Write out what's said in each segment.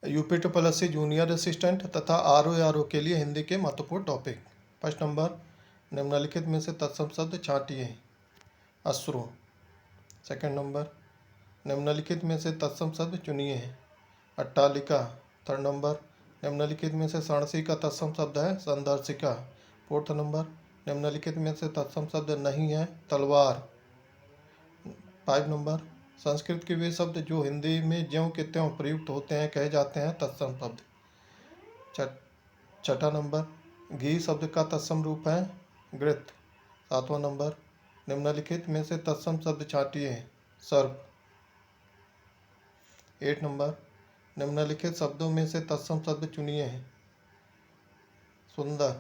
UP triple S C junior assistant तथा R O के लिए हिंदी के महत्वपूर्ण टॉपिक। फर्स्ट नंबर, निम्नलिखित में से तत्सम शब्द छांटिए। अश्रु। सेकंड नंबर, निम्नलिखित में से तत्सम शब्द चुनिए। अट्टालिका। थर्ड नंबर, निम्नलिखित में से षणसी का तत्सम शब्द है संदर्शिका। फोर्थ नंबर, निम्नलिखित में से तत्सम शब्द नहीं है तलवार। 5 नंबर, संस्कृत के वे शब्द जो हिंदी में ज्यों के त्यों प्रयुक्त होते हैं कहे जाते हैं तत्सम शब्द। छठा नंबर, घी शब्द का तत्सम रूप है घृत। 7वां नंबर, निम्नलिखित में से तत्सम शब्द छांटिए। सर्प। 8 नंबर, निम्नलिखित शब्दों में से तत्सम शब्द चुनिए। सुंदर।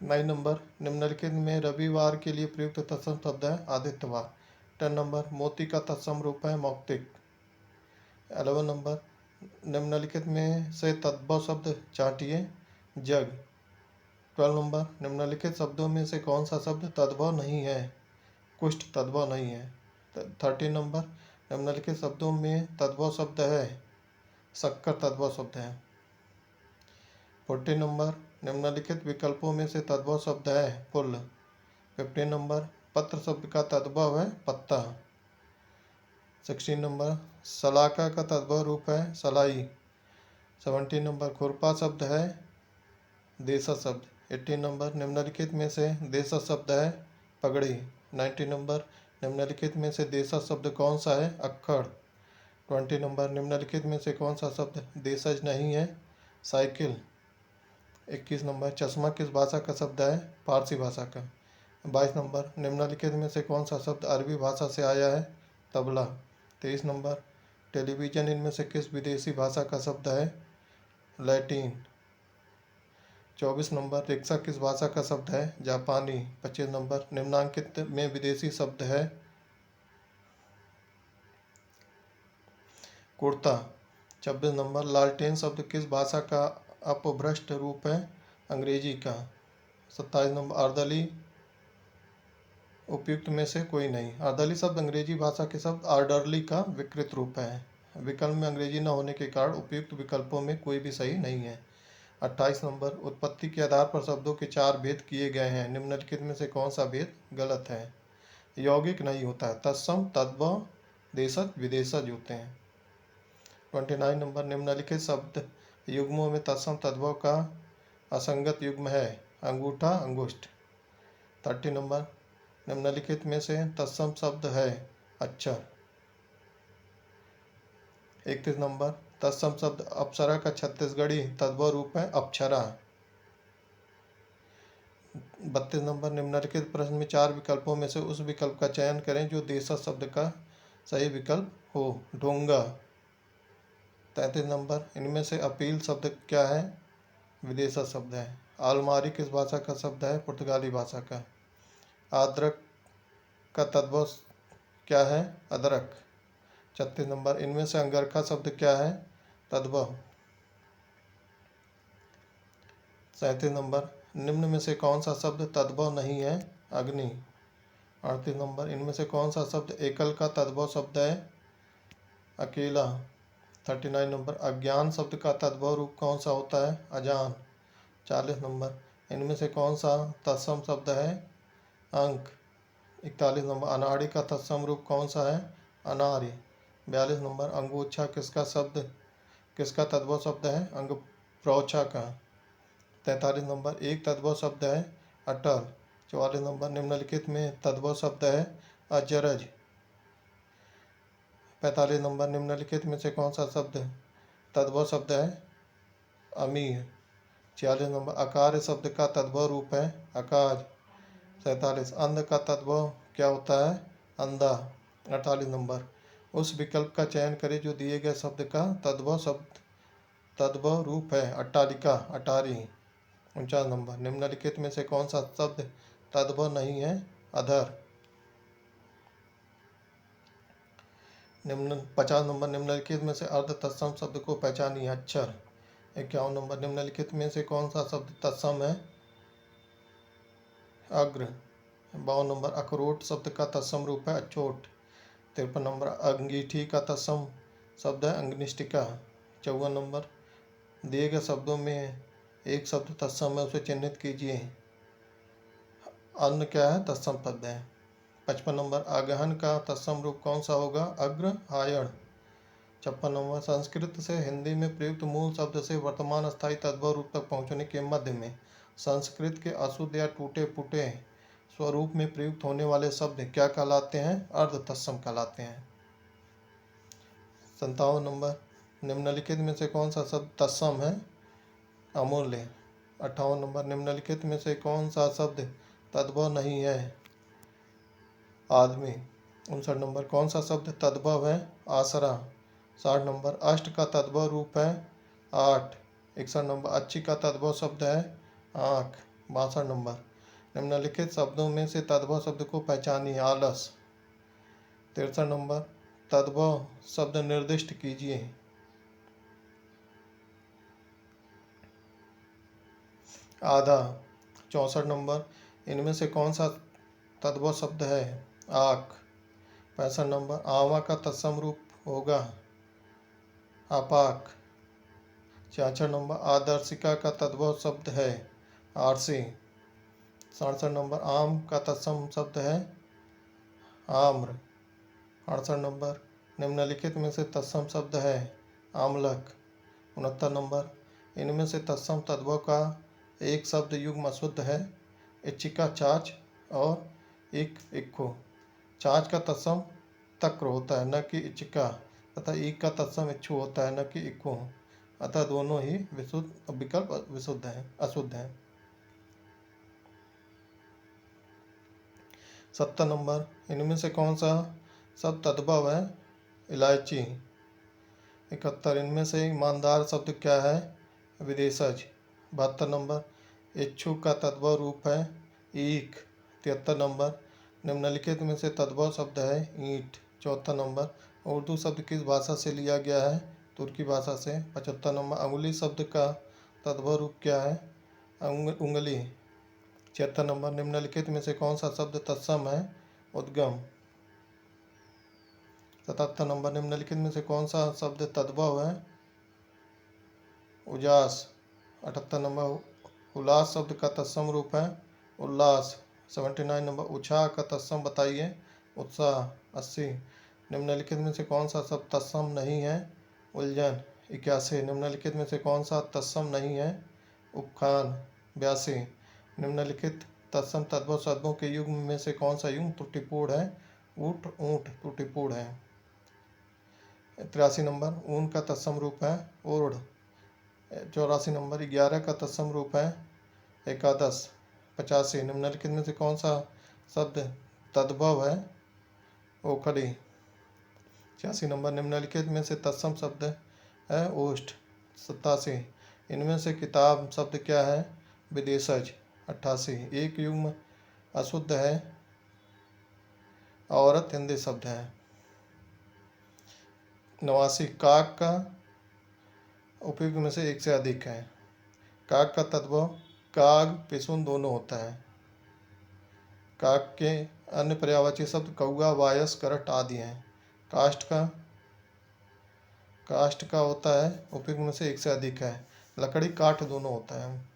9 नंबर, निम्नलिखित में रविवार के लिए प्रयुक्त तत्सम शब्द है आदित्यवार। 10 नंबर, मोती का तत्सम रूप है मौक्तिक। 11 नंबर, निम्नलिखित में से तद्भव शब्द छांटिए। जग। 12 नंबर, निम्नलिखित शब्दों में से कौन सा शब्द तद्भव नहीं है। कुष्ठ तद्भव नहीं है। 13 नंबर, निम्नलिखित शब्दों में तद्भव शब्द है शक्कर तद्भव शब्द है। 14 नंबर, निम्नलिखित विकल्पों में से तद्भव शब्द है पुल। 15 नंबर, पत्र शब्द का तद्भव है पत्ता। 16 नंबर, सलाका का तद्भव रूप है सलाई। 17 नंबर, खुरपा शब्द है देशज शब्द। 18 नंबर, निम्नलिखित में से देशज शब्द है पगड़ी। 19 नंबर, निम्नलिखित में से देशज शब्द कौन सा है अक्खड़। 20 नंबर, निम्नलिखित में से कौन सा शब्द देशज नहीं है साइकिल। 21 नंबर, चश्मा किस भाषा का शब्द है फारसी भाषा का। 22 नंबर, निम्नलिखित में से कौन सा शब्द अरबी भाषा से आया है तबला। 23 नंबर, टेलीविजन इनमें से किस विदेशी भाषा का शब्द है लैटिन। 24 नंबर, रिक्शा किस भाषा का शब्द है जापानी। 25 नंबर, निम्नांकित में विदेशी शब्द है कुर्ता। 26 नंबर, लालटेन शब्द किस भाषा का अपभ्रष्ट रूप है अंग्रेजी का। 27 नंबर, अर्दली उपयुक्त में से कोई नहीं। अर्दली शब्द अंग्रेजी भाषा के शब्द आर्डरली का विकृत रूप है। विकल्प में अंग्रेजी न होने के कारण उपयुक्त विकल्पों में कोई भी सही नहीं है। 28 नंबर, उत्पत्ति के आधार पर शब्दों के 4 भेद किए गए हैं निम्नलिखित में से कौन सा भेद गलत है। यौगिक नहीं होता है तत्सम तद्भव देशज विदेशज होते हैं। 29 नंबर, निम्नलिखित शब्द युग्मों में तत्सम तद्भव का असंगत युग्म है अंगूठा अंगुष्ठ। 30 नंबर, निम्नलिखित में से तत्सम शब्द है अक्षर। 31 नंबर, तत्सम शब्द अप्सरा का छत्तीसगढ़ी तद्भव रूप है अप्सरा। 32 नंबर, निम्नलिखित प्रश्न में 4 विकल्पों में से उस विकल्प का चयन करें जो देशज शब्द का सही विकल्प हो। ढोंगा। 33 नंबर, इनमें से अपील शब्द क्या है विदेशज शब्द है। आलमारी किस भाषा का शब्द है पुर्तगाली भाषा का। आद्रक का तद्भव क्या है अदरक। 36 नंबर, इनमें से अंगरखा शब्द क्या है तद्भव। 37 नंबर, निम्न में से कौन सा शब्द तद्भव नहीं है अग्नि। 38 नंबर, इनमें से कौन सा शब्द एकल का तद्भव शब्द है अकेला। 39 नंबर, अज्ञान शब्द का तद्भव रूप कौन सा होता है अजान। 40 नंबर, इनमें से कौन सा तत्सम शब्द है अंक। 41 नंबर, अनाड़ी का तत्सम रूप कौन सा है अनार्य। 42 नंबर, अंगोछा किसका तद्भव शब्द है अंग प्रोछा का। 43 नंबर, एक तद्भव शब्द है अटल। 44 नंबर, निम्नलिखित में तद्भव शब्द है अजरज। 45 नंबर, निम्नलिखित में से कौन सा शब्द तद्भव शब्द है अमीर। 46 नंबर, अकार्य शब्द का तद्भव रूप है अकाज। 47, अंध का तद्भव क्या होता है अंधा। 48 नंबर, उस विकल्प का चयन करें जो दिए गए शब्द का तद्भव रूप है अट्टालिका अटारी। 49 नंबर, निम्नलिखित में से कौन सा शब्द तद्भव नहीं है अधर। 50 नंबर, निम्नलिखित में से अर्ध तत्सम शब्द को पहचानिए अक्षर। 51 नंबर, निम्नलिखित में से कौन सा शब्द तत्सम है अग्र। 52 नंबर, अखरोट शब्द का तत्सम रूप है अचोट। 53 नंबर, अंगीठी का तत्सम शब्द है अंगनिष्ठिका। 54 नंबर, दिए गए शब्दों में एक शब्द तत्सम है, उसे चिन्हित कीजिए। अन्न क्या है? तत्सम पद है। 55 नंबर, आगहन का तत्सम रूप कौन सा होगा? अग्रहायण। 56 नंबर, संस्कृत से हिंदी में प्रयुक्त मूल शब्द से वर्तमान स्थायी तद्भव रूप तक पहुंचने के मध्य में संस्कृत के अशुद्ध या टूटे फूटे स्वरूप में प्रयुक्त होने वाले शब्द क्या कहलाते हैं? अर्ध तत्सम कहलाते हैं। 57 नंबर, निम्नलिखित में से कौन सा शब्द तत्सम है? अमूल्य। 58 नंबर, निम्नलिखित में से कौन सा शब्द तद्भव नहीं है? आदमी। 59 नंबर, कौन सा शब्द तद्भव है? आसरा। 60 नंबर, अष्ट का तद्भव रूप है? 8। 61 नंबर, अच्छी का तद्भव शब्द है? आँख। 62 नंबर, निम्नलिखित शब्दों में से तद्भव शब्द को पहचानिए। आलस। 63 नंबर, तद्भव शब्द निर्दिष्ट कीजिए। आधा। 64 नंबर, इनमें से कौन सा तद्भव शब्द है? आँख। 65 नंबर, आवा का तत्सम रूप होगा? आपाक। 66 नंबर, आदर्शिका का तद्भव शब्द है? आरसी। 67 नंबर, आम का तत्सम शब्द है? आम्र। 68 नंबर, निम्नलिखित में से तत्सम शब्द है? आमलक। 69 नंबर, इनमें से तत्सम तद्भव का एक शब्द युग्म अशुद्ध है? इच्छिका चाच और इक्खु। चाच का तत्सम तक्र होता है, न कि इच्छिका, तथा ईक का तत्सम इच्छु होता है, न कि इक्खु। अतः दोनों ही विकल्प विशुद्ध हैं, अशुद्ध हैं। 70 नंबर, इनमें से कौन सा शब्द तद्भव है? इलायची। 71, इनमें से ईमानदार शब्द क्या है? विदेशज। 72 नंबर, इच्छुक का तद्भव रूप है? ईख। 73 नंबर, निम्नलिखित में से तद्भव शब्द है? ईंट। 74 नंबर, उर्दू शब्द किस भाषा से लिया गया है? तुर्की भाषा से। 75 नंबर, अंगुली शब्द का तद्भव रूप क्या है? उंगली। 76 नंबर, निम्नलिखित में से कौन सा शब्द तत्सम है? उद्गम। 77 नंबर, निम्नलिखित में से कौन सा शब्द तद्भव है? उजास। 78 नंबर, उल्लास शब्द का तत्सम रूप है? उल्लास। 79 नंबर, उत्साह का तत्सम बताइए? उत्साह। 80, निम्नलिखित में से कौन सा शब्द तत्सम नहीं है? उलझन। 81, निम्नलिखित में से कौन सा तत्सम नहीं है? उपखान। 82, निम्नलिखित तत्सम तद्भव शब्दों के युग्म में से कौन सा युग्म त्रुटिपूर्ण है? ऊठ ऊंट त्रुटिपूर्ण है। 83 नंबर, ऊन का तत्सम रूप है? ऊर्ध। 84 नंबर, 11 का तत्सम रूप है? एकादश। 85, निम्नलिखित में से कौन सा शब्द तद्भव है? ओखली। 86 नंबर, निम्नलिखित में से तत्सम शब्द है? ओष्ठ। 87, इनमें से किताब शब्द क्या है? विदेशज। 88, एक युग्म अशुद्ध है? औरत हिंदी शब्द है। 89, काक का उपयुक्त में से एक से अधिक है? काक का तद्भव काग पिसुन दोनों होता है। काक के अन्य पर्यायवाची शब्द कौआ, वायस, करट आदि हैं। काष्ठ का होता है उपयुक्त में से एक से अधिक है? लकड़ी, काठ दोनों होता है।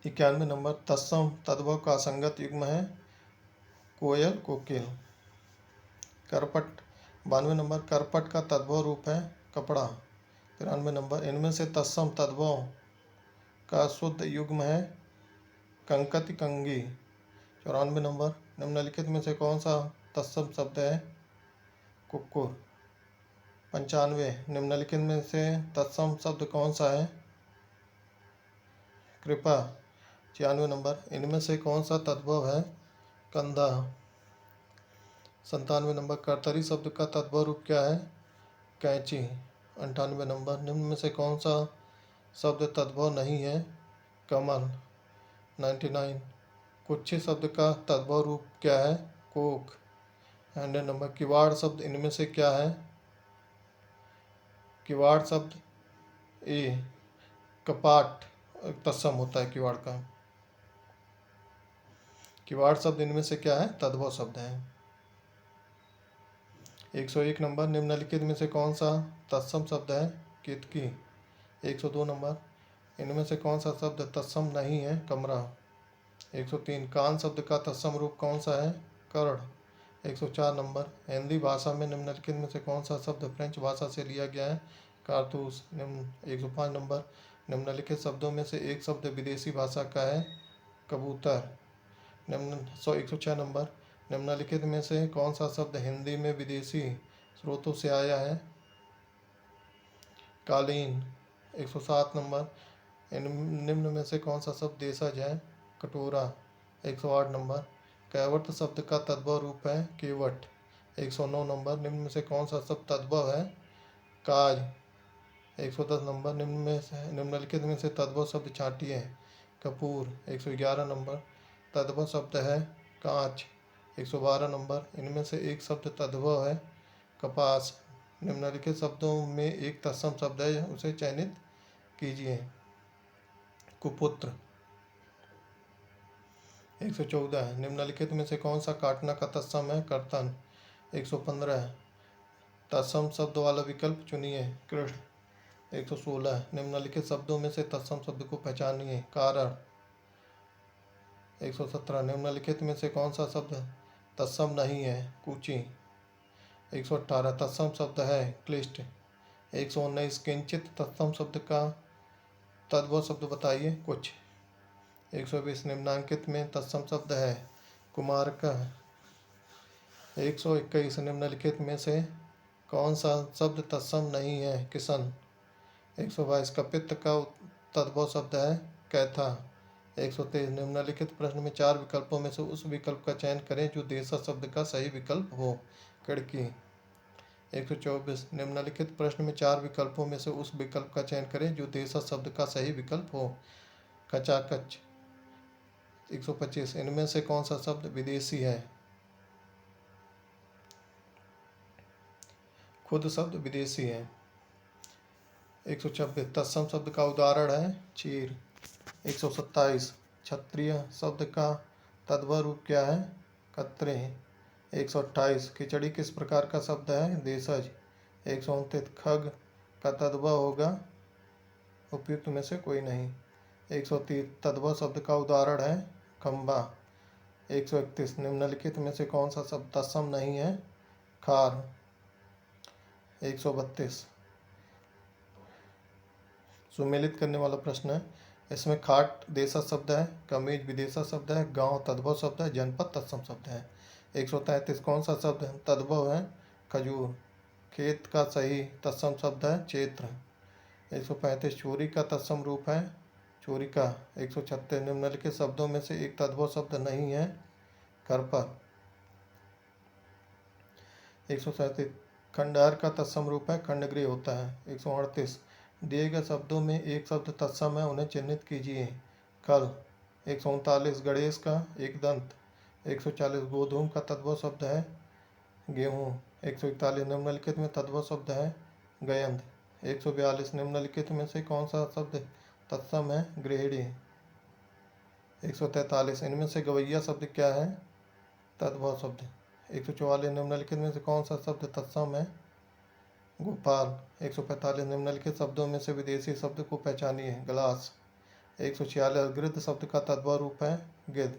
91 नंबर, तत्सम तद्भव का असंगत युग्म है? कोयल, कोकिल। करपट। 92 नंबर, करपट का तद्भव रूप है? कपड़ा। 93 नंबर, इनमें से तत्सम तद्भव का शुद्ध युग्म है? कंकति, कंगी। 94 नंबर, निम्नलिखित में से कौन सा तत्सम शब्द है? कुक्कुर। 95, निम्नलिखित में से तत्सम शब्द कौन सा है? कृपा। 96 नंबर, इनमें से कौन सा तद्भव है? कंधा। 97 नंबर, कर्तरी शब्द का तद्भव रूप क्या है? कैंची। 98 नंबर, निम्न में से कौन सा शब्द तद्भव नहीं है? कमल। 99, कुच्छी शब्द का तद्भव रूप क्या है? कोक। 100 नंबर, किवाड़ शब्द इनमें से क्या है? किवाड़ शब्द ए कपाट तत्सम होता है किवाड़ का। किवाड़ शब्द इनमें से क्या है? तद्भव शब्द है। 101 नंबर, निम्नलिखित में से कौन सा तत्सम शब्द है? केतकी। 102 नंबर, इनमें से कौन सा शब्द तत्सम नहीं है? कमरा। 103, कान शब्द का तत्सम रूप कौन सा है? कर्ण। 104 नंबर, हिंदी भाषा में निम्नलिखित में से कौन सा शब्द फ्रेंच भाषा से लिया गया है? कारतूस। 105 नंबर, निम्नलिखित शब्दों में से एक शब्द विदेशी भाषा का है? कबूतर। 106 नंबर, निम्नलिखित में से कौन सा शब्द हिंदी में विदेशी स्रोतों से आया है? कालीन। 107 नंबर, निम्न में से कौन सा शब्द देशज है? कटोरा। 108 नंबर, कैवट शब्द का तद्भव रूप है? केवट। 109 नंबर, निम्न में से कौन सा शब्द तद्भव है? काज। 110 नंबर, निम्नलिखित में से तद्भव शब्द छांटी है? कपूर। 111 नंबर, तद्भव शब्द है? कांच। 112 नंबर, इनमें से एक शब्द तद्भव है? कपास। निम्नलिखित शब्दों में एक तत्सम शब्द है, उसे चयनित कीजिए। कुपुत्र। 114, निम्नलिखित में से कौन सा काटना का तत्सम है? कर्तन। 115, तत्सम शब्द वाला विकल्प चुनिए। कृष्ण। 116, निम्नलिखित शब्दों में से तत्सम शब्द को पहचानिए। कारण। 117, निम्नलिखित में से कौन सा शब्द तत्सम नहीं है? कूची। 118, तत्सम शब्द है? क्लिष्ट। 119, किंचित तत्सम शब्द का तद्भव शब्द बताइए। कुछ। 120, निम्नांकित में तत्सम शब्द है? कुमारक। 121, निम्नलिखित में से कौन सा शब्द तत्सम नहीं है? किशन। 122, कपित्त का तद्भव शब्द है? कैथा। 123, निम्नलिखित प्रश्न में 4 विकल्पों में से उस विकल्प का चयन करें जो देशज शब्द का सही विकल्प हो। खिड़की। 124, निम्नलिखित प्रश्न में 4 विकल्पों में से उस विकल्प का चयन करें जो देशज शब्द का सही विकल्प हो। खचाखच। 125, इनमें से कौन सा शब्द विदेशी है? खुद शब्द विदेशी है। 126, तत्सम शब्द का उदाहरण है? चीर। 127, क्षत्रिय शब्द का तद्भव रूप क्या है? कत्रे। 128, खिचड़ी किस प्रकार का शब्द है? देशज। 129, खग का तद्भव होगा? उपयुक्त में से कोई नहीं। 130, तद्भव शब्द का उदाहरण है? खंबा। 131, निम्नलिखित में से कौन सा शब्द तत्सम नहीं है? खार। 132, सुमेलित करने वाला प्रश्न है। इसमें खाट देशज शब्द है, कमीज विदेशज शब्द है, गांव तद्भव शब्द है, जनपद तत्सम शब्द है। 133, कौन सा शब्द तद्भव है? खजूर। खेत का सही तत्सम शब्द है? क्षेत्र। 135, चोरी का तत्सम रूप है? चोरी का। 136, निम्नलिखित शब्दों में से एक तद्भव शब्द नहीं है? घर पर। 137, खंडहर का तत्सम रूप है? खंडगृह होता है। 138, दिए गए शब्दों में एक शब्द तत्सम है, उन्हें चिन्हित कीजिए। कल। 139, गणेश का एक दंत। 140, गोधूम का तद्भव शब्द है? गेहूँ। 141, निम्नलिखित में तद्भव शब्द है? गयंध। 142, निम्नलिखित में से कौन सा शब्द तत्सम है? गृहिणी। 143, इनमें से गवैया शब्द क्या है? तद्भव शब्द। 144, निम्नलिखित में से कौन सा शब्द तत्सम है? गोपाल। 145, निम्नलिखित शब्दों में से विदेशी शब्द को पहचानिए। ग्लास। 146, गृध्र शब्द का तद्भव रूप है? गिद्ध।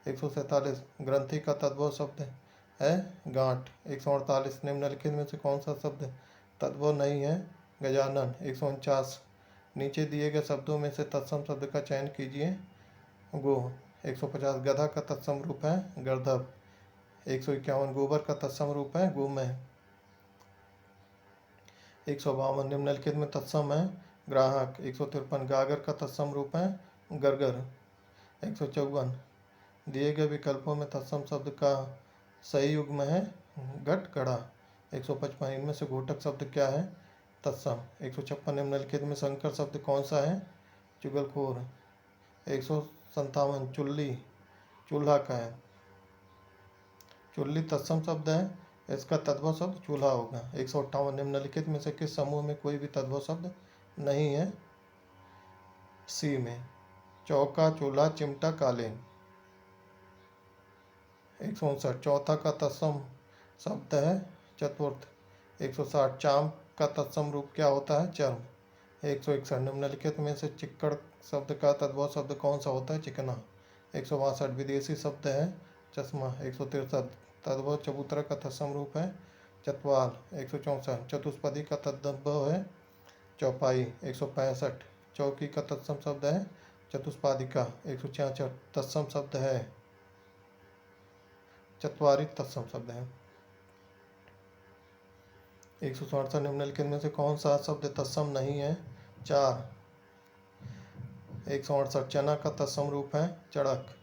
147, ग्रंथि का तद्भव शब्द है? गांठ। 148, निम्नलिखित में से कौन सा शब्द तद्भव नहीं है? गजानन। 149, नीचे दिए गए शब्दों में से तत्सम शब्द का चयन कीजिए। गो। 150, गधा का तत्सम रूप है? गर्दभ। 151, गोबर का तत्सम रूप है? गोमय। 152, निम्नलिखित में तत्सम है? ग्राहक। 153, गागर का तत्सम रूप है? गरगर। 154, दिए गए विकल्पों में तत्सम शब्द का सही युग्म है? घट घड़ा। 155, इनमें से घोटक शब्द क्या है? तत्सम। 156, निम्नलिखित में संकर शब्द कौन सा है? चुगलखोर। 157, चुल्ली चूल्हा का है? चुल्ली तत्सम शब्द है, इसका तद्भव शब्द चूल्हा होगा। 158, निम्नलिखित में से किस समूह में कोई भी तद्भव शब्द नहीं है? सी में। चौका, चूल्हा, चिमटा, कालीन। 159, चौथा का तत्सम शब्द है? चतुर्थ। 160, चांप का तत्सम रूप क्या होता है? चर्म। 161 निम्नलिखित में से चिक्कड़ शब्द का तद्भव शब्द कौन सा होता है? चिकना। 162 विदेशी शब्द है चश्मा। 163 तद्भव चबूतरा का तत्सम रूप है चतवाल। 164 चतुष्पदी का तद्भव है चौपाई। 165 चौकी का तत्सम शब्द है चतुष्पादिका। 166 तत्सम शब्द है चत्वारी तत्सम शब्द है। 167 निम्नलिखित में से कौन सा शब्द तत्सम नहीं है? चार। 168 चना का तत्सम रूप है चड़क।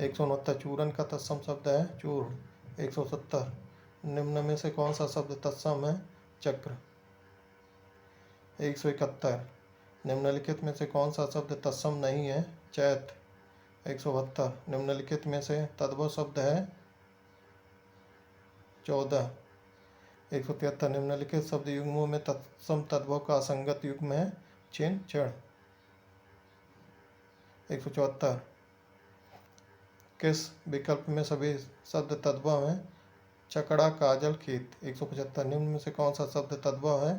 169 चूरन का तत्सम शब्द है चूर्ण। 170 निम्न में से कौन सा शब्द तत्सम है? चक्र। 171 निम्नलिखित में से कौन सा शब्द तत्सम नहीं है? चैत। 172 निम्नलिखित में से तद्भव शब्द है 14। 173 निम्नलिखित शब्द युग्मों में तत्सम तद्भव का असंगत युग्म है चिन क्षण। 174 किस विकल्प में सभी शब्द तद्भव हैं? चकड़ा काजल खेत। 175 निम्न में से कौन सा शब्द तद्भव है?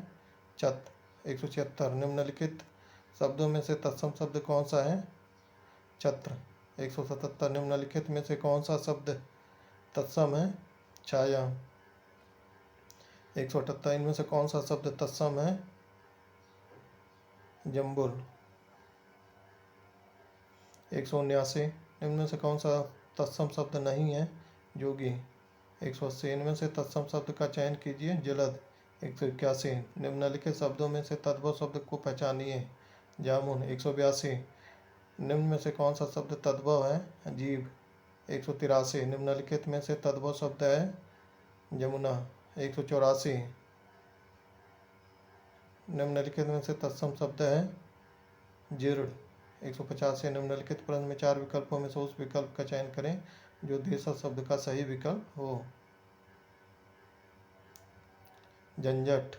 चत। 176 निम्नलिखित शब्दों में से तत्सम शब्द कौन सा है? छत्र। 177 निम्नलिखित में से कौन सा शब्द तत्सम है? छाया। 178 इनमें से कौन सा शब्द तत्सम है? जम्बुल। 179 निम्न में से कौन सा तत्सम शब्द नहीं है? जोगी। 180 इनमें से तत्सम शब्द का चयन कीजिए। जलद। 181 निम्नलिखित शब्दों में से तद्भव शब्द को पहचानिए। जामुन। 182 निम्न में से कौन सा शब्द तद्भव है? जीव। 183 निम्नलिखित में से तद्भव शब्द है जमुना। 184 निम्नलिखित में से तत्सम शब्द है जीर्ण। 185 निम्नलिखित प्रश्न में 4 विकल्पों में से उस विकल्प का चयन करें जो देशज शब्द का सही विकल्प हो। झंझट।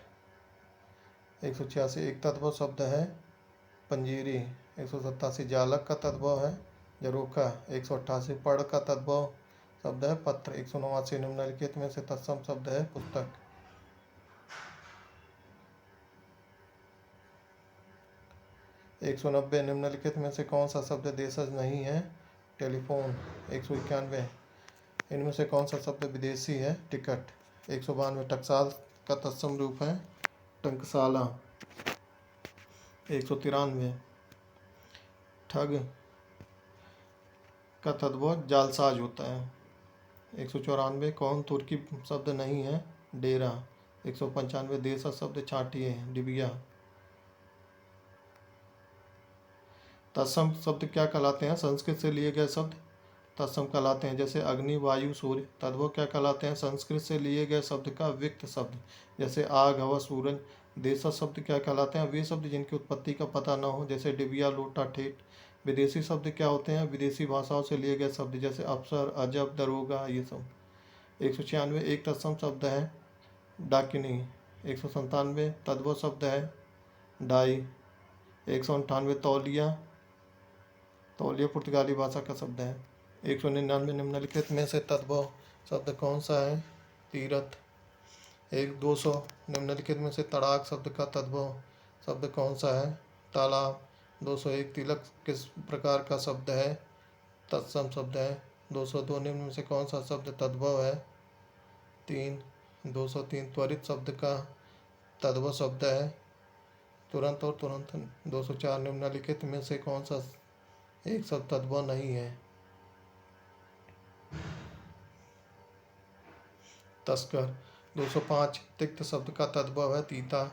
186 एक तद्भव शब्द है पंजीरी। 187 जालक का तद्भव है झरोखा। 188 पढ़ का तद्भव शब्द है पत्र। 189 निम्नलिखित में से तत्सम शब्द है पुस्तक। 190 निम्नलिखित में से कौन सा शब्द देशज नहीं है? टेलीफोन। 191 इनमें से कौन सा शब्द विदेशी है? टिकट। 192 टकसाल का तत्सम रूप है टंकसाला। 193 ठग का तद्भव जालसाज होता है। 194 कौन तुर्की शब्द नहीं है? डेरा। 195 देशज शब्द छाटिए डिबिया। तत्सम शब्द क्या कहलाते हैं? संस्कृत से लिए गए शब्द तत्सम कहलाते हैं, जैसे अग्नि वायु सूर्य। तद्भव क्या कहलाते हैं? संस्कृत से लिए गए शब्द का विक्त शब्द, जैसे आग हवा सूरज। देशज शब्द क्या कहलाते हैं? वे शब्द जिनकी उत्पत्ति का पता न हो, जैसे डिबिया लोटा ठेठ। विदेशी शब्द क्या होते हैं? विदेशी भाषाओं से लिए गए शब्द, जैसे अफसर अजब दरोगा ये सब। 196 एक तत्सम शब्द है डाकिनी। 197 तद्भव शब्द है डाई। 198 तौलिया। तौलिया पुर्तगाली भाषा का शब्द है। 199 निम्नलिखित में से तद्भव शब्द कौन सा है? तीरथ। 200 निम्नलिखित में से तड़ाक शब्द का तद्भव शब्द कौन सा है? तालाब। 201 तिलक किस प्रकार का शब्द है? तत्सम शब्द है। 202 निम्न में से कौन सा शब्द तद्भव है? तीन। 203 त्वरित शब्द का तद्भव शब्द है तुरंत और तुरंत। 204 निम्नलिखित में से कौन सा एक शब्द तद्भव नहीं है? तस्कर। 205 तिक्त शब्द का तद्भव है तीता।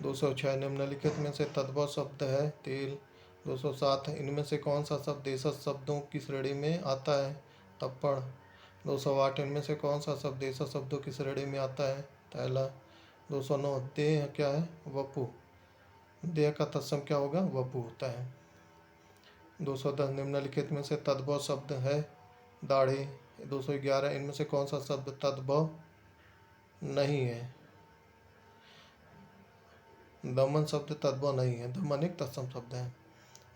206 निम्नलिखित में से तद्भव शब्द है तेल। 207 इनमें से कौन सा शब्द देशज शब्दों की श्रेणी में आता है? तप्पड़। 208 इनमें से कौन सा शब्द देशज शब्दों की श्रेणी में आता है? थैला। 209 देह क्या है? वपु। देह का तत्सम क्या होगा? वपु होता है। 210 निम्नलिखित में से तद्भव शब्द है दाढ़ी। 211 इनमें से कौन सा शब्द तद्भव नहीं है? दमन शब्द तद्भव नहीं है। दमन एक तत्सम शब्द है।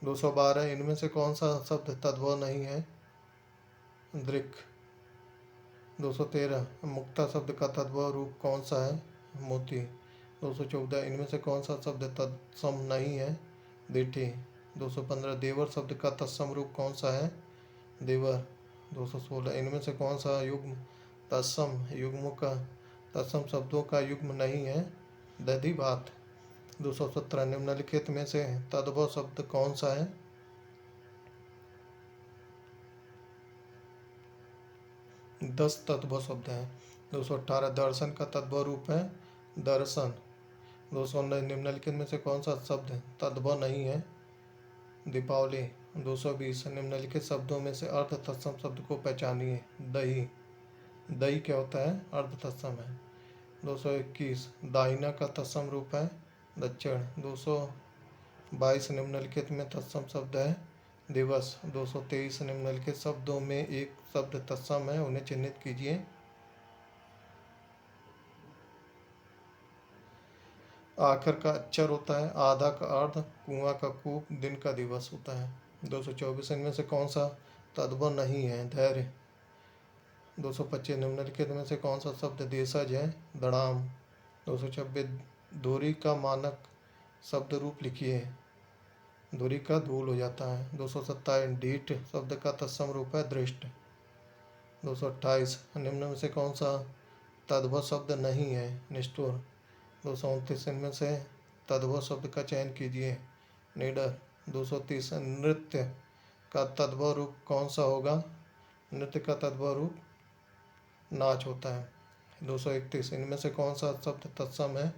212 इनमें से कौन सा शब्द तद्भव नहीं है? दृक्। 213 मुक्ता शब्द का तद्भव रूप कौन सा है? मोती। 214 इनमें से कौन सा शब्द तत्सम नहीं है? दिठी। 215 देवर शब्द का तत्सम रूप कौन सा है? देवर। 216 इनमें से कौन सा युग्म तत्सम युग्मों का तत्सम शब्दों का युग्म नहीं है? दधिभात। 217 निम्नलिखित में से तद्भव शब्द कौन सा है? 10 तद्भव शब्द हैं। 218 दर्शन का तद्भव रूप है दर्शन। 219 निम्नलिखित में से कौन सा शब्द तद्भव नहीं है? दीपावली। 220 निम्नलिखित शब्दों में से अर्ध तत्सम शब्द को पहचानिए। दही। दही क्या होता है? अर्ध तत्सम है। 221 दाहिना का तत्सम रूप है दक्षिण। 222 निम्नलिखित में तत्सम शब्द है दिवस। 223 निम्नलिखित शब्दों में एक शब्द तत्सम है, उन्हें चिन्हित कीजिए। आखिर का अक्षर होता है, आधा का अर्ध, कुआं का कूप, दिन का दिवस होता है। 224 इनमें से कौन सा तद्भव नहीं है? धैर्य। 225 निम्नलिखित में से कौन सा शब्द देशज है? दड़ाम। 226 धुरी का मानक शब्द रूप लिखिए। धुरी का धूल हो जाता है। 227 ढीठ शब्द का तत्सम रूप है दृष्ट। 228 निम्न में से कौन सा तद्भव शब्द नहीं है? निष्ठुर। 229 इनमें से तद्भव शब्द का चयन कीजिए। निडर। 230 नृत्य का तद्भव रूप कौन सा होगा? नृत्य का तद्भव रूप नाच होता है। 231 इनमें से कौन सा शब्द तत्सम है?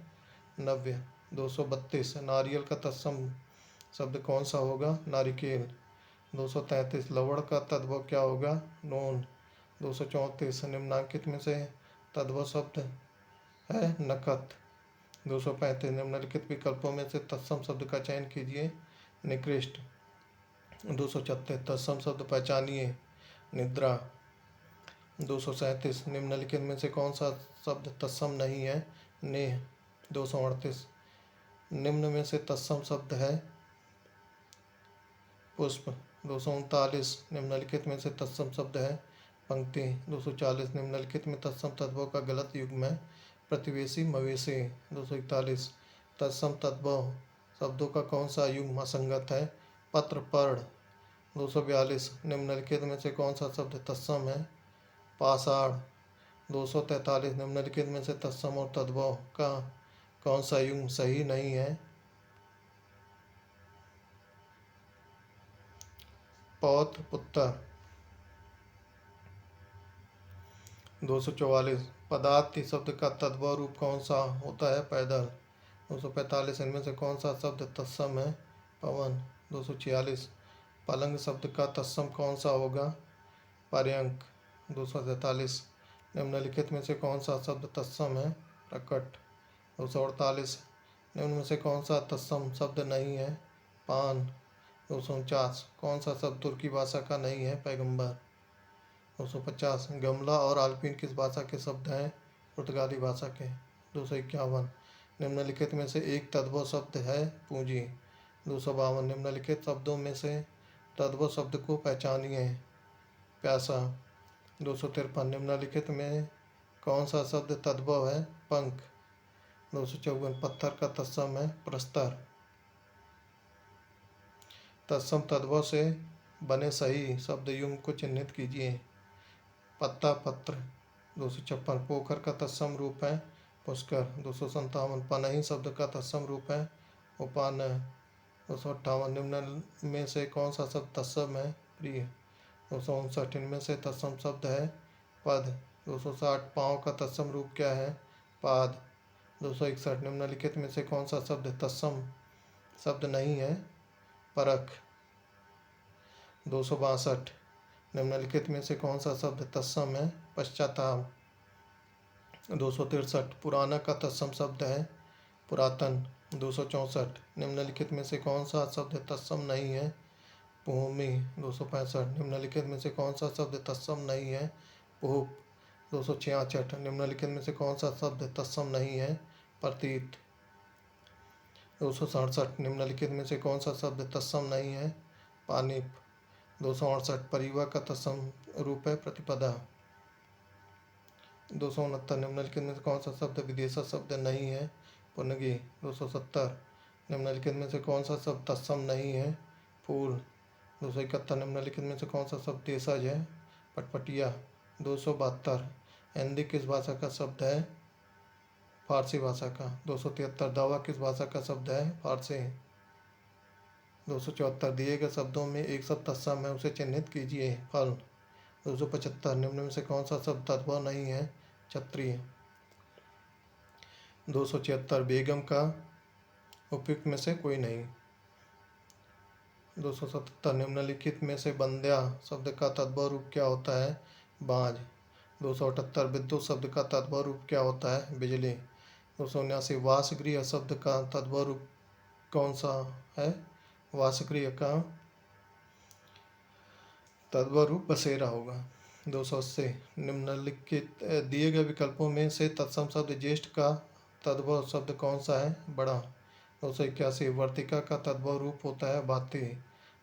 नव्य। 232 नारियल का तत्सम शब्द कौन सा होगा? नारिकेल। 233 लवण का तद्भव क्या होगा? नून। 234 निम्नांकित में से तद्भव शब्द है नकद। 235 निम्नलिखित विकल्पों में से तत्सम शब्द का चयन कीजिए। निकृष्ट। 236 तत्सम शब्द पहचानिए। निद्रा। 237 निम्नलिखित में से कौन सा शब्द तत्सम नहीं है? नेह। 238 निम्न में से तत्सम शब्द है पुष्प। 239 निम्नलिखित में से तत्सम शब्द है पंक्ति। 240 निम्नलिखित में तत्सम तद्भव का गलत युग्म है प्रतिवेशी मवेशी। 241 तत्सम तद्भव शब्दों का कौन सा युग्म असंगत है? पत्र पर्ण। 242 निम्नलिखित में से कौन सा शब्द तत्सम है? पाषाण। 243 निम्नलिखित में से तत्सम और तद्भव का कौन सा युग्म सही नहीं है? पौत्र पुत्र। 244 पदार्थ शब्द का तद्भव रूप कौन सा होता है? पैदल। 245 इनमें से कौन सा शब्द तत्सम है? पवन। 246 पलंग शब्द का तत्सम कौन सा होगा? पर्यंक। 247 निम्नलिखित में से कौन सा शब्द तत्सम है? प्रकट। 248 निम्न में से कौन सा तत्सम शब्द नहीं है? पान। 249 कौन सा शब्द तुर्की भाषा का नहीं है? पैगंबर। 250 गमला और आल्पिन किस भाषा के शब्द हैं? पुर्तगाली भाषा के। 251 निम्नलिखित में से एक तद्भव शब्द है? पूंजी। 252 निम्नलिखित शब्दों में से तद्भव शब्द को पहचानिए। प्यासा। 253 निम्नलिखित में कौन सा शब्द तद्भव है? पंख। 254 पत्थर का तत्सम है? प्रस्तर। तत्सम तद्भव से बने सही शब्द युग्म को चिन्हित कीजिए। पत्ता पत्र। 256 पोखर का तत्सम रूप है? पुष्कर। 257 पनही शब्द का तत्सम रूप है? उपान। 258 निम्न में से कौन सा शब्द तत्सम है? प्रिय। 259 इनमें से तत्सम शब्द है? पद। 260 पाँव का तत्सम रूप क्या है? पाद। 261 निम्नलिखित में से कौन सा शब्द तत्सम शब्द नहीं है? परख। 262 निम्नलिखित में से कौन सा शब्द तत्सम है? पश्चाताप। 263 पुराना का तत्सम शब्द है? पुरातन। 264 निम्नलिखित में से कौन सा शब्द तत्सम नहीं है? भूमि। 265 निम्नलिखित में से कौन सा शब्द तत्सम नहीं है? भूप। 266 निम्नलिखित में से कौन सा शब्द तत्सम नहीं है? प्रतीत। 267 निम्नलिखित में से कौन सा शब्द तत्सम नहीं है? पानीप। 268 परिवा का तत्सम रूप है? प्रतिपदा। 269 निम्नलिखित में से कौन सा शब्द विदेशा शब्द नहीं है? पुनगी। 270 निम्नलिखित में से कौन सा शब्द तत्सम नहीं है? फूल। 271 निम्नलिखित में से कौन सा शब्द देशज है? पटपटिया। 272 हिंदी किस भाषा का शब्द है? फारसी भाषा का। 273 दवा किस भाषा का शब्द है? फारसी। 274 दिए गए शब्दों में एक शब्द तत्सम है, उसे चिन्हित कीजिए। फल। 275 निम्न में से कौन सा शब्द तद्भव नहीं है? क्षत्रिय। 276 बेगम का उपयुक्त में से कोई नहीं। 277 निम्नलिखित में से बंध्या शब्द का तद्भव रूप क्या होता है? बाज। 278 विद्युत शब्द का तद्भव रूप क्या होता है? बिजली। 279 वासगृह शब्द का तद्भव रूप कौन सा है? वासगृह का तद्भव रूप बसेरा होगा। 280 निम्नलिखित दिए गए विकल्पों में से तत्सम शब्द ज्येष्ठ का तद्भव शब्द कौन सा है? बड़ा। 281 वर्तिका का तद्भव रूप होता है भाती।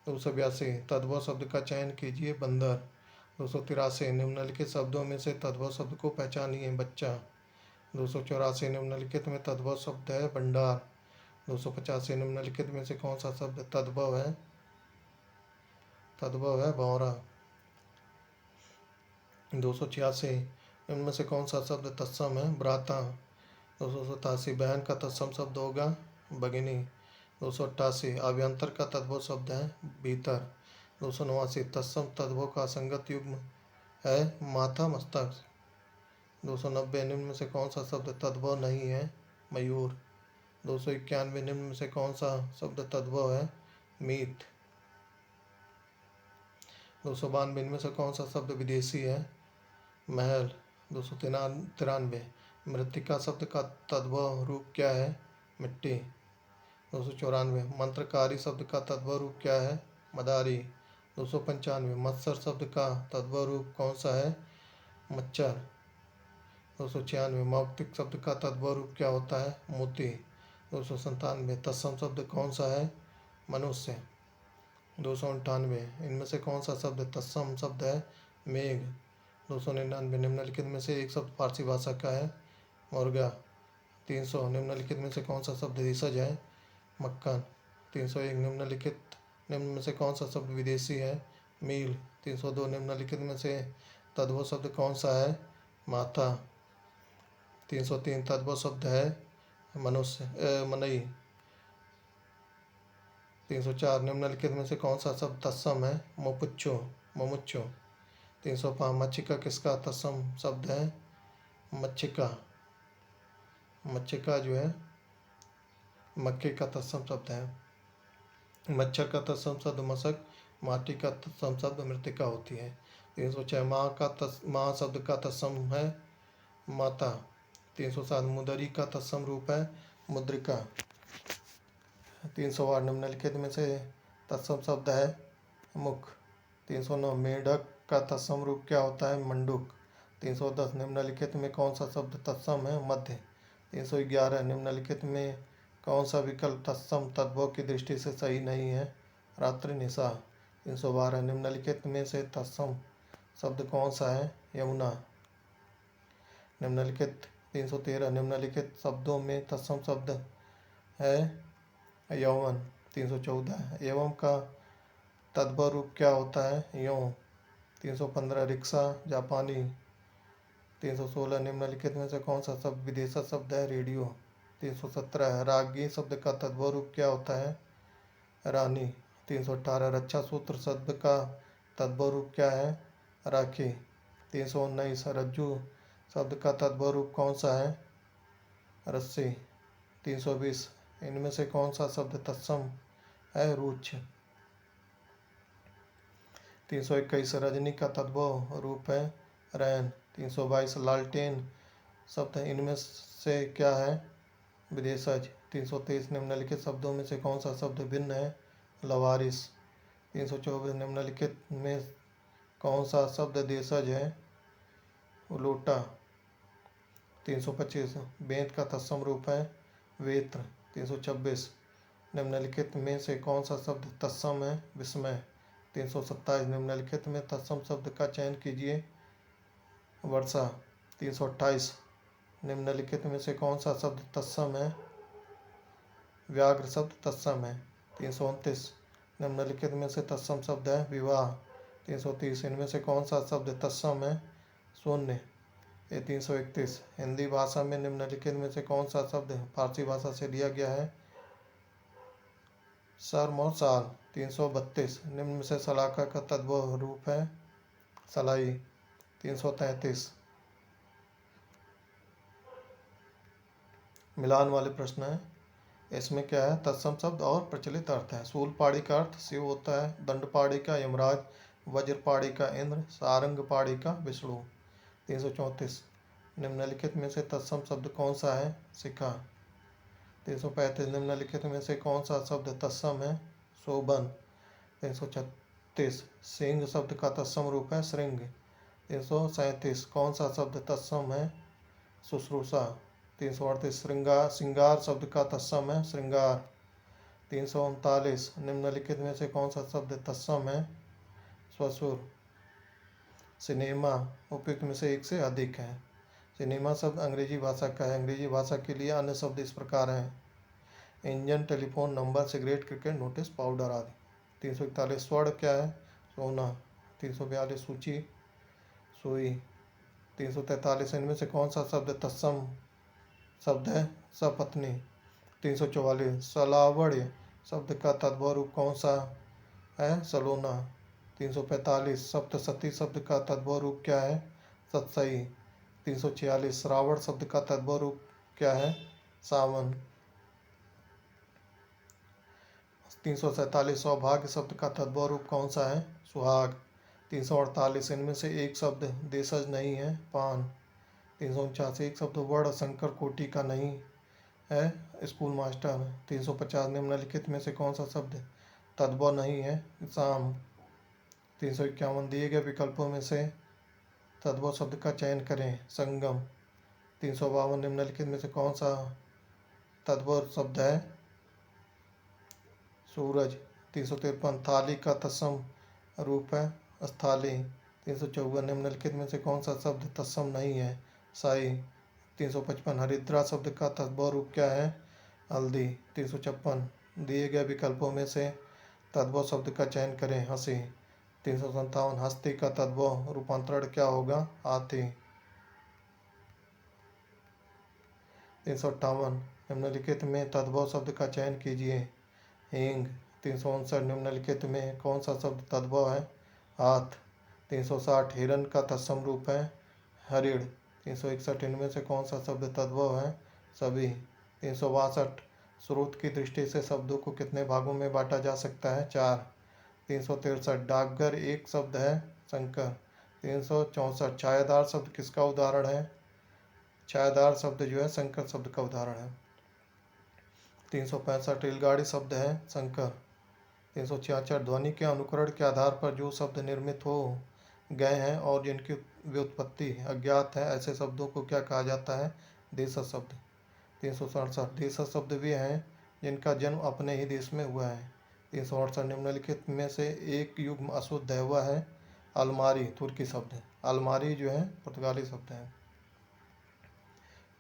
282 तद्भव शब्द का चयन कीजिए। बंदर। 283 निम्नलिखित शब्दों में से तद्भव शब्द को पहचानिए। बच्चा। 284 निम्नलिखित में तद्भव शब्द है भंडार। 285 निम्नलिखित में से कौन सा शब्द तद्भव है? तद्भव है भौरा। 286 इनमें से कौन सा शब्द तत्सम है? भ्राता। 287 बहन का तत्सम शब्द होगा भगिनी। 288 अभ्यंतर का तद्भव शब्द है भीतर। 289 तत्सम तद्भव का संगत युग्म है माथा मस्तक। 290 निम्न में से कौन सा शब्द तद्भव नहीं है? मयूर। 291 निम्न में से कौन सा शब्द तद्भव है? मीत। 292 में से कौन सा शब्द विदेशी है? महल। 293 मृत्तिका शब्द का तद्भव रूप क्या है? मिट्टी। 294 मंत्रकारी शब्द का तद्भव रूप क्या है? मदारी। 295 मत्सर शब्द का तद्भव रूप कौन सा है? मच्छर। 296 मौक्तिक शब्द का तद्भव रूप क्या होता है? मोती। 297 तत्सम शब्द कौन सा है? मनुष्य। 298 इनमें से कौन सा शब्द तत्सम शब्द है? मेघ। 299 निम्नलिखित में से एक शब्द फारसी भाषा का है? मुर्गा। 300 निम्नलिखित में से कौन सा शब्द देशज है? मक्खन। 301 निम्न में से कौन सा शब्द विदेशी है? मील। 302 निम्नलिखित में से तद्भव शब्द कौन सा है? माथा। 303 तद्भव शब्द है मनुष्य मनई। 304 निम्नलिखित में से कौन सा शब्द तत्सम है? मोपुच्चो मोमुच्चो। 305 मच्छिका किसका तत्सम शब्द है? मच्छिका। मच्छिका जो है मक्के का तत्सम शब्द है। मच्छर का तत्सम शब्द मशक। माटी का तत्सम शब्द मृतिका होती है। 306 माँ शब्द का तत्सम है माता। 307 मुदरी का तत्सम रूप है मुद्रिका। 308 निम्नलिखित में से तत्सम शब्द है मुख। 309 मेढक का तत्सम रूप क्या होता है? मंडूक। 310 निम्नलिखित में कौन सा शब्द तत्सम है? मध्य। 311 निम्नलिखित में कौन सा विकल्प तत्सम तद्भव की दृष्टि से सही नहीं है? रात्रि निशा। 312 निम्नलिखित में से तत्सम शब्द कौन सा है? यमुना। निम्नलिखित 313 निम्नलिखित शब्दों में तत्सम शब्द है यौवन। 314 एवं का तद्भव रूप क्या होता है? यों। 315 रिक्शा जापानी। 316 निम्नलिखित में से कौन सा शब्द विदेशी शब्द है? रेडियो। 317 रागी शब्द का तद्भव रूप क्या होता है? रानी। 318 रक्षा सूत्र शब्द का तद्भव रूप क्या है? राखी। 319 रज्जु शब्द का तद्भव रूप कौन सा है? रस्सी। 320 इनमें से कौन सा शब्द तत्सम है? रुक्ष। 321 रजनी का तद्भव रूप है रैन। 322 लालटेन शब्द इनमें से क्या है? विदेशज। 323 निम्नलिखित शब्दों में से कौन सा शब्द भिन्न है? लवारिस। 324 निम्नलिखित में कौन सा शब्द देशज है? उलोटा। 325 बेंत का तत्सम रूप है वेत्र। 326 निम्नलिखित में से कौन सा शब्द तत्सम है? विस्मय। 327 निम्नलिखित में तत्सम शब्द का चयन कीजिए। वर्षा। 328 निम्नलिखित में से कौन सा शब्द तत्सम है? व्याघ्र शब्द तत्सम है। 329 निम्नलिखित में से तत्सम शब्द है विवाह। 330 इनमें से कौन सा शब्द तत्सम है शून्य। ये 331 हिंदी भाषा में निम्नलिखित में से कौन सा शब्द फारसी भाषा से लिया गया है शर्म और साल। 332 निम्न में से सलाखा का तद्भव रूप है सलाई। 333 मिलान वाले प्रश्न है। इसमें क्या है तत्सम शब्द और प्रचलित अर्थ है। शूलपाणी का अर्थ शिव होता है, दंडपाणी का यमराज, वज्रपाणी का इंद्र, सारंगपाणी का विष्णु। 334 निम्नलिखित में से तत्सम शब्द कौन सा है शिखा। 335 निम्नलिखित में से कौन सा शब्द तत्सम है शोभन। 336 सिंह शब्द का तत्सम रूप है श्रृंग। 337 कौन सा शब्द तत्सम है शुश्रूषा। 338 श्रृंगार शब्द का तत्सम है श्रृंगार। 339 निम्नलिखित में से कौन सा शब्द तत्सम है श्वशुर। सिनेमा उपयुक्त में से एक से अधिक है। सिनेमा शब्द अंग्रेजी भाषा का है। अंग्रेजी भाषा के लिए अन्य शब्द इस प्रकार हैं engine, telephone, number, cigarette, cricket, notice, powder आदि। 341 स्वर्ण क्या है सोना। 342 सूची सुई। 343 इनमें से कौन सा शब्द तत्सम शब्द है सपत्नी। 344 सलावड़्य शब्द का तद्भव रूप कौन सा है सलोना। 345 सप्तसती शब्द का तद्भव रूप क्या है सतसई। 346 श्रावण शब्द का तद्भव रूप क्या है सावन। 347 सौभाग्य शब्द का तद्भव रूप कौन सा है सुहाग। 348 इनमें से एक शब्द देशज नहीं है पान। 349 एक शब्द वर्ण शंकर कोटि का नहीं है स्कूल मास्टर। 350 निम्नलिखित में से कौन सा शब्द तद्भव नहीं है शाम। 351 दिए गए विकल्पों में से तद्भव शब्द का चयन करें संगम। 352 निम्नलिखित में से कौन सा तद्भव शब्द है सूरज। 353 थाली का तत्सम रूप है स्थाली। 354 निम्नलिखित में से कौन सा शब्द तत्सम नहीं है साई। 355 हरिद्रा शब्द का तद्भव रूप क्या है हल्दी। 356 दिए गए विकल्पों में से तद्भव शब्द का चयन करें हंसी। 357 हस्ती का तद्भव रूपांतरण क्या होगा हाथी। 358 निम्नलिखित में तद्भव शब्द का चयन कीजिए हींग। 359 निम्नलिखित में कौन सा शब्द तद्भव है हाथ। 360 हिरण का तत्सम रूप है हरिण। 361 इनमें से कौन सा शब्द तद्भव है सभी। 362 स्रोत की दृष्टि से शब्दों को कितने भागों में बांटा जा सकता है 4। 363 डाकघर एक शब्द है शंकर। 364 छायादार शब्द किसका उदाहरण है छायादार शब्द जो है शंकर शब्द का उदाहरण है। 365 रेलगाड़ी शब्द है शंकर। 366 ध्वनि के अनुकरण के आधार पर जो शब्द निर्मित हो गए हैं और जिनकी व्युत्पत्ति अज्ञात है ऐसे शब्दों को क्या कहा जाता है देशज शब्द। 367 देशज शब्द भी हैं जिनका जन्म अपने ही देश में हुआ है। 368 निम्नलिखित में से एक युग्म अशुद्ध है वह है अलमारी तुर्की शब्द है। अलमारी जो है पुर्तगाली शब्द है।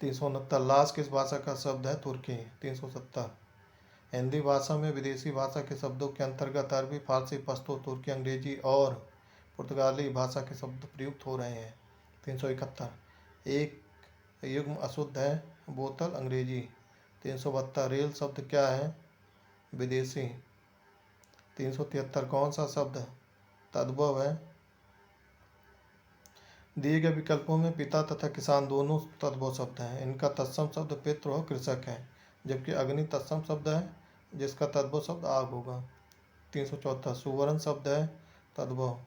369 लाश किस भाषा का शब्द है तुर्की। 370 हिंदी भाषा में विदेशी भाषा के शब्दों के अंतर्गत अरबी, फारसी, पश्तो, तुर्की, अंग्रेजी और पुर्तगाली भाषा के शब्द प्रयुक्त हो रहे हैं। 371 एक युग्म अशुद्ध है बोतल अंग्रेजी। 372 रेल शब्द क्या है विदेशी। 373 कौन सा शब्द तद्भव है दिए गए विकल्पों में पिता तथा किसान दोनों तद्भव शब्द हैं। इनका तत्सम शब्द पितृ और कृषक है जबकि अग्नि तत्सम शब्द है जिसका तद्भव शब्द आग होगा। 374 सुवर्ण शब्द है तद्भव।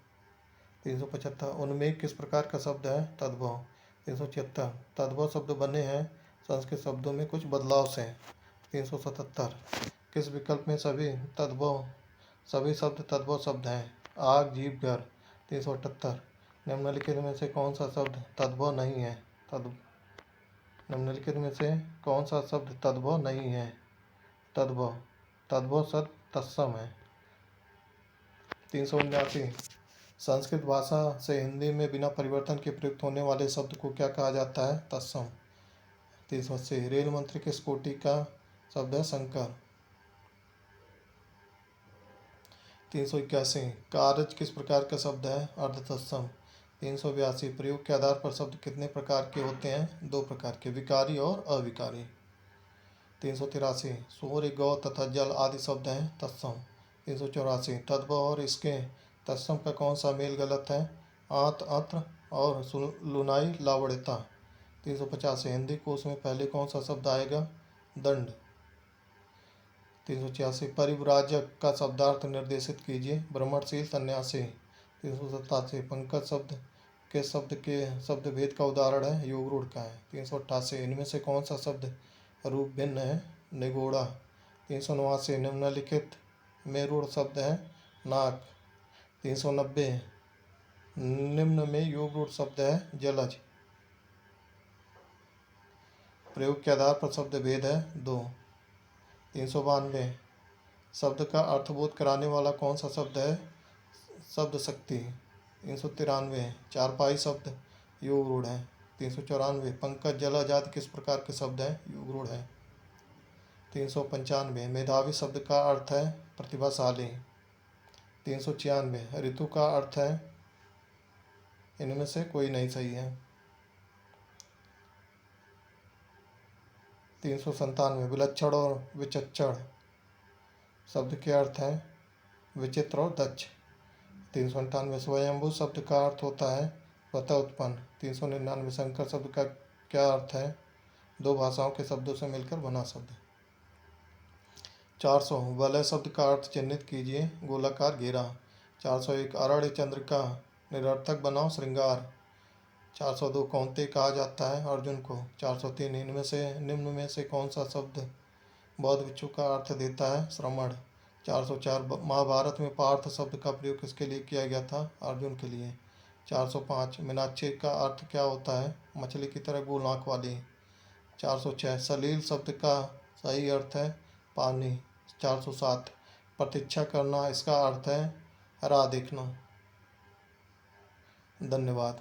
375 उन्मेष किस प्रकार का शब्द है तद्भव। 376 तद्भव शब्द बने हैं संस्कृत शब्दों में कुछ बदलाव से। 377 किस विकल्प में सभी शब्द तद्भव शब्द हैं आग, जीभ, घर। 378 निम्नलिखित में से कौन सा शब्द तद्भव नहीं है निम्नलिखित में से कौन सा शब्द तद्भव नहीं है तद्भव शब्द तत्सम है। 379 संस्कृत भाषा से हिंदी में बिना परिवर्तन के प्रयुक्त होने वाले शब्द को क्या कहा जाता है तत्सम। 380 रेल मंत्री किस कोटि का शब्द है शंकर। 381 कारज किस प्रकार का शब्द है? अर्ध तत्सम। 382 प्रयोग के आधार पर शब्द कितने प्रकार के होते हैं? 2 प्रकार के, विकारी और अविकारी। 383 सूर्य, गौ तथा जल आदि शब्द हैं तत्सम। 384 तद्भव और इसके तत्सम का कौन सा मेल गलत है? आत, अत्र और लुनाई, लावण्यता। 385 हिंदी कोश में पहले कौन सा शब्द आएगा? दंड। 386 परिव्राजक का शब्दार्थ निर्देशित कीजिए। भ्रमणशील, सन्यासी। 387 पंकज शब्द के शब्द भेद का उदाहरण है? योग रूढ़ का है। 388 इनमें से कौन सा शब्द रूप भिन्न है? निगूढ़ा। 389 निम्नलिखित में रूढ़ शब्द है? नाक। 390 निम्न में योग रूढ़ शब्द है? जलज। प्रयोग के आधार पर शब्द भेद है? 2। 392 शब्द का अर्थबोध कराने वाला कौन सा शब्द है? शब्द शक्ति। 393 चारपाई शब्द योग रूढ़ है। 394 पंकज, जलज आदि किस प्रकार के शब्द हैं? योग रूढ़ है। 395 मेधावी शब्द का अर्थ है? प्रतिभाशाली। 396 ऋतु का अर्थ है? इनमें से कोई नहीं सही है। 397 विलक्षण और विचक्षण शब्द के अर्थ हैं? विचित्र और दक्ष। 398 स्वयंभू शब्द का अर्थ होता है? स्वतः उत्पन्न। 399 शंकर शब्द का क्या अर्थ है? 2 भाषाओं के शब्दों से मिलकर बना शब्द। 400 वलय शब्द का अर्थ चिन्हित कीजिए। गोलाकार, घेरा। 401 अरण्य चंद्र का निरर्थक बनाओ श्रृंगार। 402 कौन्तेय कहा जाता है? अर्जुन को। 403 इनमें से निम्न में से कौन सा शब्द बौद्ध भिक्षु का अर्थ देता है? श्रमण। 404 महाभारत में पार्थ शब्द का प्रयोग किसके लिए किया गया था? अर्जुन के लिए। 405 मीनाक्षी का अर्थ क्या होता है? मछली की तरह गोल आँख वाली। 406 सलील शब्द का सही अर्थ है? पानी। 407 प्रतीक्षा करना, इसका अर्थ है राह देखना। धन्यवाद।